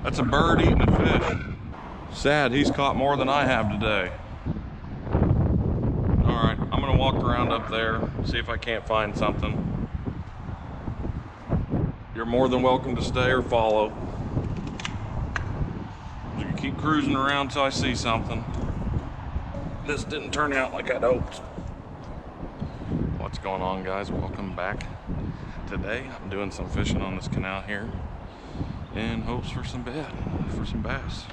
That's a bird eating a fish. Sad he's caught more than I have today. All right, I'm gonna walk around up there, see if I can't find something. You're more than welcome to stay or follow. You can keep cruising around till I see something. This didn't turn out like I'd hoped. What's going on, guys? Welcome back. Today I'm doing some fishing on this canal here in hopes for some bass.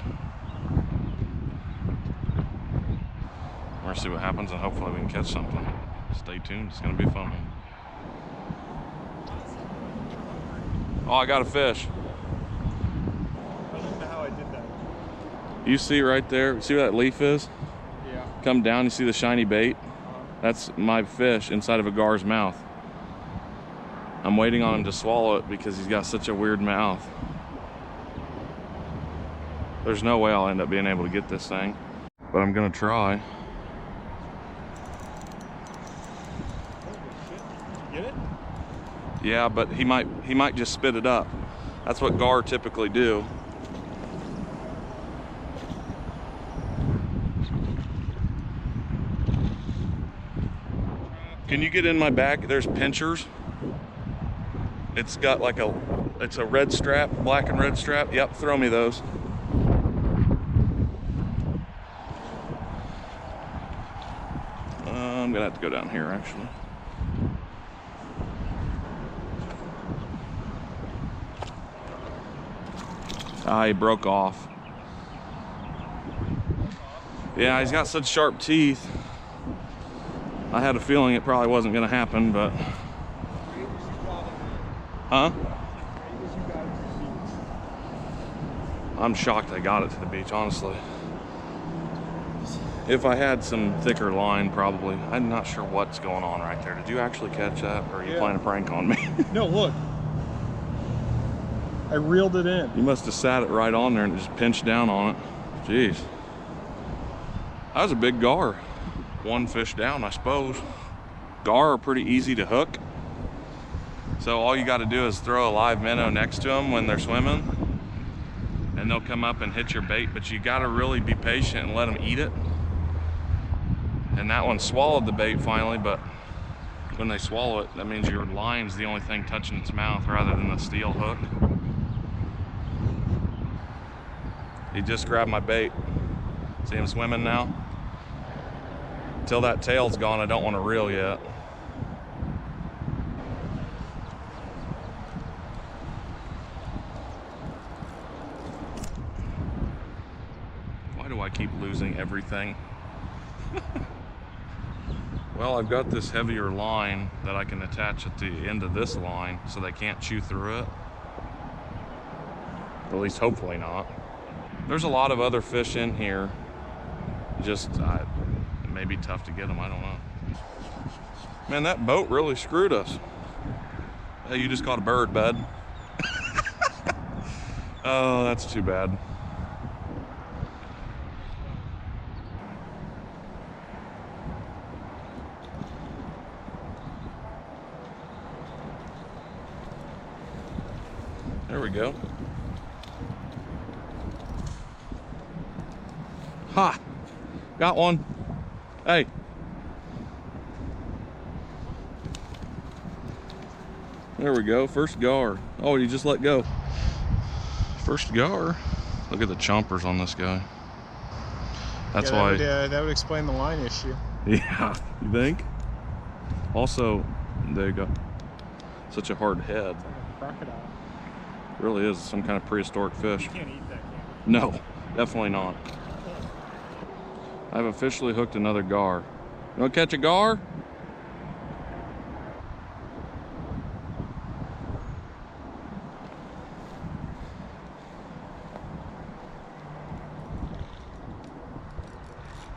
We're gonna see what happens and hopefully we can catch something. Stay tuned, it's gonna be fun. Oh, I got a fish. I don't know how I did that. You see right there, see where that leaf is? Yeah. Come down, you see the shiny bait? That's my fish inside of a gar's mouth. I'm waiting on him to swallow it because he's got such a weird mouth. There's no way I'll end up being able to get this thing, but I'm gonna try. Get it? Yeah, but he might just spit it up. That's what gar typically do. Can you get in my back? There's pinchers. It's got like it's a red strap, black and red strap. Yep, throw me those. I'm gonna have to go down here actually. Ah, he broke off. Yeah, he's got such sharp teeth. I had a feeling it probably wasn't gonna happen, but. Huh? I'm shocked I got it to the beach, honestly. If I had some thicker line, probably. I'm not sure what's going on right there. Did you actually catch that, or are you playing a prank on me? No, look. I reeled it in. You must have sat it right on there and just pinched down on it. Jeez. That was a big gar. One fish down, I suppose. Gar are pretty easy to hook. So all you got to do is throw a live minnow next to them when they're swimming, and they'll come up and hit your bait, but you got to really be patient and let them eat it. And that one swallowed the bait finally, but when they swallow it, that means your line's the only thing touching its mouth rather than the steel hook. He just grabbed my bait. See him swimming now? Until that tail's gone, I don't want to reel yet. Why do I keep losing everything? Well, I've got this heavier line that I can attach at the end of this line so they can't chew through it. At least hopefully not. There's a lot of other fish in here. Just, it may be tough to get them, I don't know. Man, that boat really screwed us. Hey, you just caught a bird, bud. Oh, that's too bad. There we go. Ha! Got one. Hey. There we go. First gar. Oh, you just let go. First gar. Look at the chompers on this guy. That's why. That would explain the line issue. Yeah, you think? Also, they got such a hard head. Crocodile. Really is some kind of prehistoric fish. You can't eat that, can No, you? definitely not. I've officially hooked another gar. You want to catch a gar?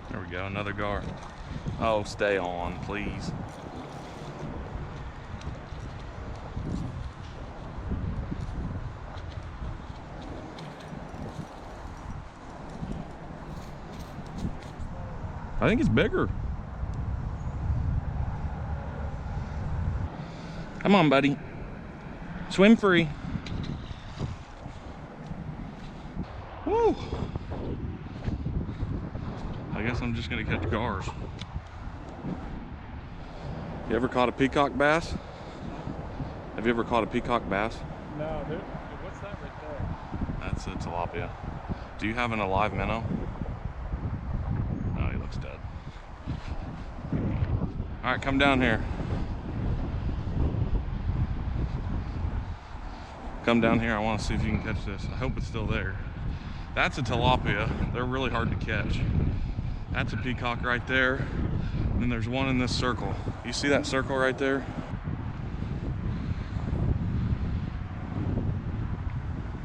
There we go, another gar. Oh, stay on, please. I think it's bigger. Come on, buddy. Swim free. Woo! I guess I'm just gonna catch gars. You ever caught a peacock bass? Have you ever caught a peacock bass? No, what's that right there? That's a tilapia. Do you have an alive minnow? No, he looks dead. All right, come down here. Come down here, I want to see if you can catch this. I hope it's still there. That's a tilapia. They're really hard to catch. That's a peacock right there. And then there's one in this circle. You see that circle right there?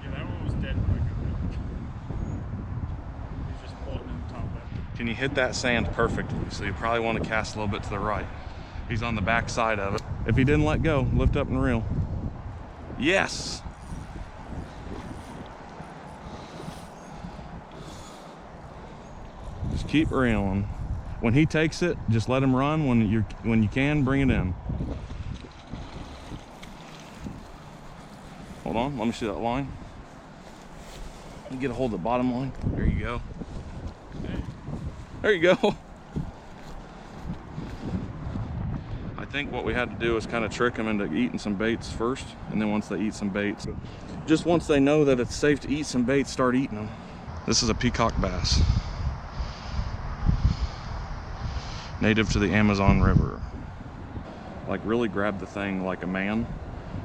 Yeah, that one was dead quick. He's just floating in the top left. Can you hit that sand perfectly? So you probably want to cast a little bit to the right. He's on the back side of it. If he didn't let go, lift up and reel. Yes! Just keep reeling. When he takes it, just let him run. When you can, bring it in. Hold on, let me see that line. Let me get a hold of the bottom line. There you go. There you go. I think what we had to do is kind of trick them into eating some baits first, and then once they eat some baits, just once they know that it's safe to eat some baits, start eating them. This is a peacock bass. Native to the Amazon River. Like really grab the thing like a man,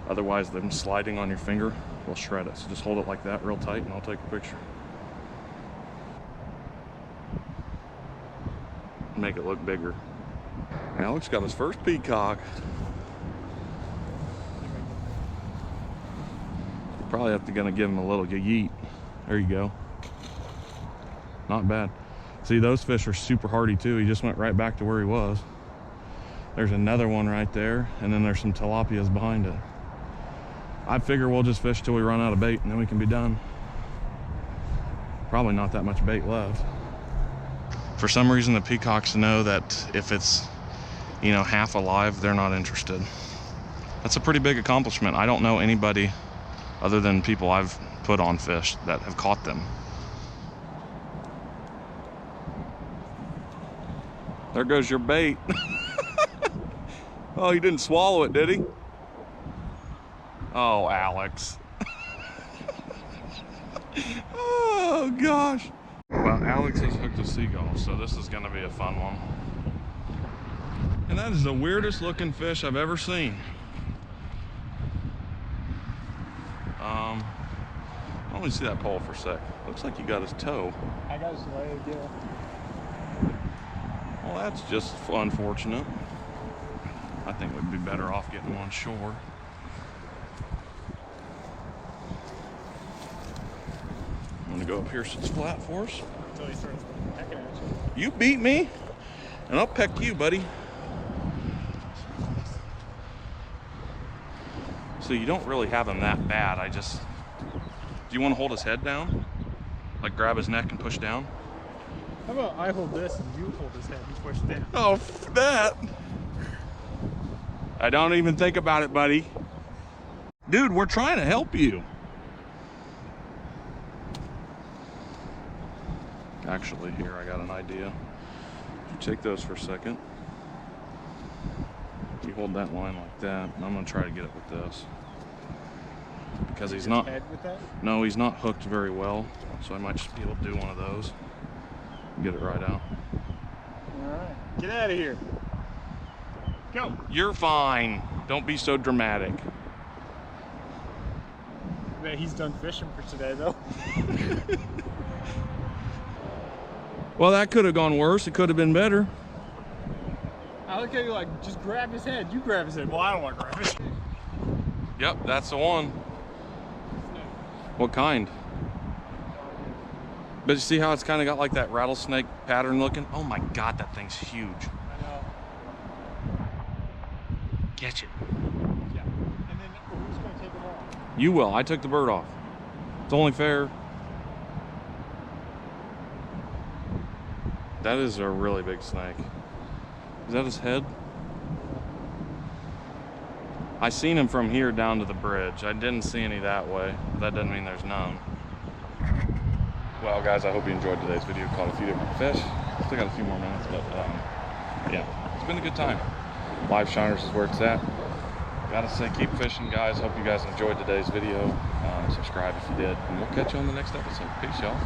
otherwise them sliding on your finger will shred it. So just hold it like that real tight and I'll take a picture. Make it look bigger. Alex got his first peacock. Probably have to gonna give him a little yeet. There you go. Not bad. See, those fish are super hardy too. He just went right back to where he was. There's another one right there, and then there's some tilapias behind it. I figure we'll just fish till we run out of bait and then we can be done. Probably not that much bait left. For some reason, the peacocks know that if it's, you know, half alive, they're not interested. That's a pretty big accomplishment. I don't know anybody other than people I've put on fish that have caught them. There goes your bait. Oh, he didn't swallow it, did he? Oh, Alex. Oh, gosh. Well, Alex has hooked a seagull, so this is gonna be a fun one. And that is the weirdest looking fish I've ever seen. Let me see that pole for a sec. Looks like he got his toe. I got his leg, yeah. Well, that's just unfortunate. I think we'd be better off getting him on shore. I'm gonna go up here so it's flat for us. Until he starts pecking at you. You beat me, and I'll peck you, buddy. So you don't really have him that bad. Do you want to hold his head down? Like grab his neck and push down? How about I hold this and you hold his head and push down? Oh, that. I don't even think about it, buddy. Dude, we're trying to help you. Actually, here, I got an idea. You take those for a second. You hold that line like that, and I'm gonna try to get it with this. Because he's not, head with that? no, he's not hooked very well, so I might just be able to do one of those. Get it right out. All right, get out of here. Go. You're fine. Don't be so dramatic. I bet he's done fishing for today, though. Well, that could have gone worse. It could have been better. I look at you like, just grab his head. You grab his head. Well, I don't want to grab his head. Yep, that's the one. What kind? But you see how it's kind of got like that rattlesnake pattern looking? Oh my God, that thing's huge. I know. Catch it. Yeah. And then who's going to take him off? You will. I took the bird off. It's only fair. That is a really big snake. Is that his head? I seen him from here down to the bridge. I didn't see any that way. That doesn't mean there's none. Well, guys, I hope you enjoyed today's video. Caught a few different fish. Still got a few more minutes, but yeah, it's been a good time. Live Shiners is where it's at. Gotta say, keep fishing, guys. Hope you guys enjoyed today's video. Subscribe if you did, and we'll catch you on the next episode. Peace, y'all.